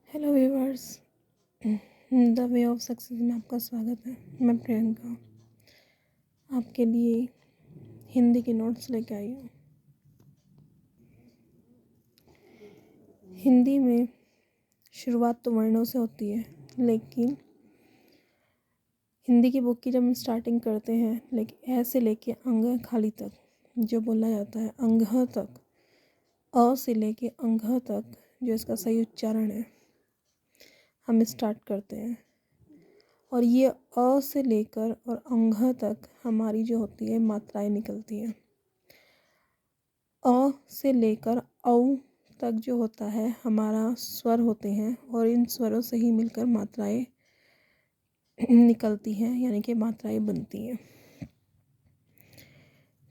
Hello viewers, the way of success में आपका स्वागत है। मैं प्रियंका आपके लिए हिंदी के नोट्स लेके आई हूँ। हिंदी में शुरुआत तो वर्णों से होती है, लेकिन हिंदी की बुक की जब हम स्टार्टिंग करते हैं, लेकिन ऐसे लेके अंग खाली तक जो बोला जाता है, अंग तक, अ से लेके अंग तक जो इसका सही उच्चारण है, हम स्टार्ट करते हैं। और ये अ से लेकर और अंग तक हमारी जो होती है मात्राएं निकलती हैं। अ से लेकर औ तक जो होता है हमारा स्वर होते हैं, और इन स्वरों से ही मिलकर मात्राएं निकलती हैं, यानी कि मात्राएं बनती हैं।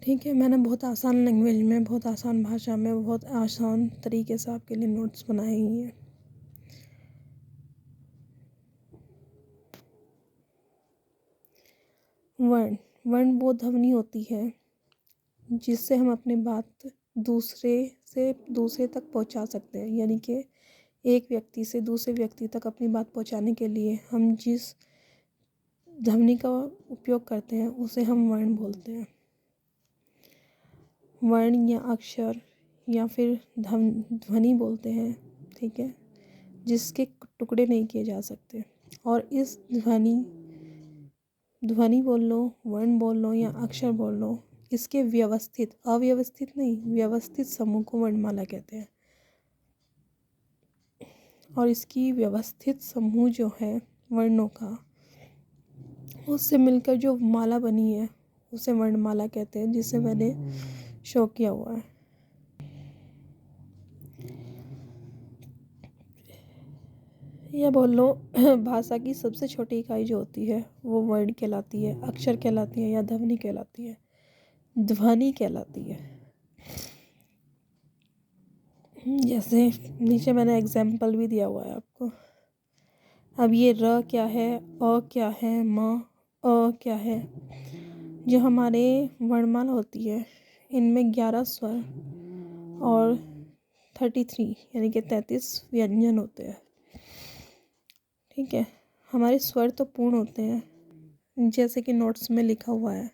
ठीक है, मैंने बहुत आसान लैंग्वेज में, बहुत आसान भाषा में, बहुत आसान तरीके से आपके लिए नोट्स बनाए ही हैं। वर्ण वो ध्वनि होती है जिससे हम अपनी बात दूसरे तक पहुंचा सकते हैं, यानी कि एक व्यक्ति से दूसरे व्यक्ति तक अपनी बात पहुंचाने के लिए हम जिस ध्वनि का उपयोग करते हैं उसे हम वर्ण बोलते हैं। वर्ण या अक्षर या फिर ध्वनि बोलते हैं, ठीक है, जिसके टुकड़े नहीं किए जा सकते। और इस ध्वनि बोल लो, वर्ण बोल लो या अक्षर बोल लो, इसके अव्यवस्थित नहीं, व्यवस्थित समूह को वर्णमाला कहते हैं। और इसकी व्यवस्थित समूह जो है वर्णों का, उससे मिलकर जो माला बनी है उसे वर्णमाला कहते हैं, जिसे मैंने शो किया हुआ है। या बोल लो भाषा की सबसे छोटी इकाई जो होती है वो वर्ण कहलाती है, अक्षर कहलाती है, या ध्वनि कहलाती है, ध्वनि कहलाती है। जैसे नीचे मैंने एग्जाम्पल भी दिया हुआ है आपको। अब ये र क्या है, अ क्या है, म, अ क्या है। जो हमारे वर्णमाला होती है इनमें 11 स्वर और 33 यानी कि 33 व्यंजन होते हैं। ठीक है, हमारे स्वर तो पूर्ण होते हैं, जैसे कि नोट्स में लिखा हुआ है,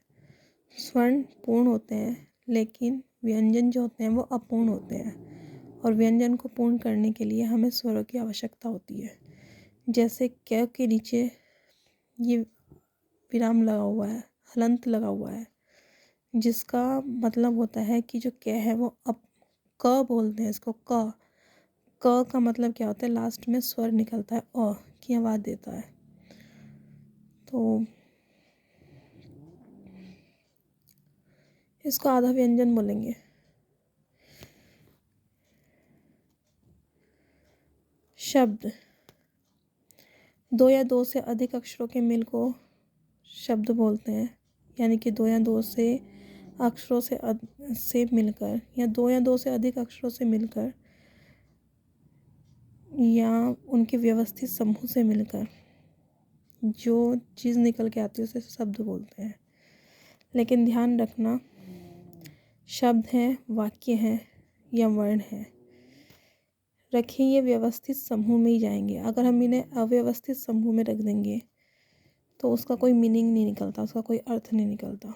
स्वर्ण पूर्ण होते हैं, लेकिन व्यंजन जो होते हैं वो अपूर्ण होते हैं। और व्यंजन को पूर्ण करने के लिए हमें स्वरों की आवश्यकता होती है। जैसे क के नीचे ये विराम लगा हुआ है, हलंत लगा हुआ है, जिसका मतलब होता है कि जो क है वो अब क बोलते हैं इसको, क का मतलब क्या होता है, लास्ट में स्वर निकलता है, अ की आवाज़ देता है। तो इसको आधा व्यंजन बोलेंगे। शब्द, दो या दो से अधिक अक्षरों के मेल को शब्द बोलते हैं, यानी कि दो या दो से अक्षरों से मिलकर, या दो या दो से अधिक अक्षरों से मिलकर, या उनके व्यवस्थित समूह से मिलकर जो चीज़ निकल के आती है उसे शब्द बोलते हैं। लेकिन ध्यान रखना, शब्द हैं, वाक्य हैं या वर्ण हैं, रखें ये व्यवस्थित समूह में ही जाएंगे। अगर हम इन्हें अव्यवस्थित समूह में रख देंगे तो उसका कोई मीनिंग नहीं निकलता, उसका कोई अर्थ नहीं निकलता।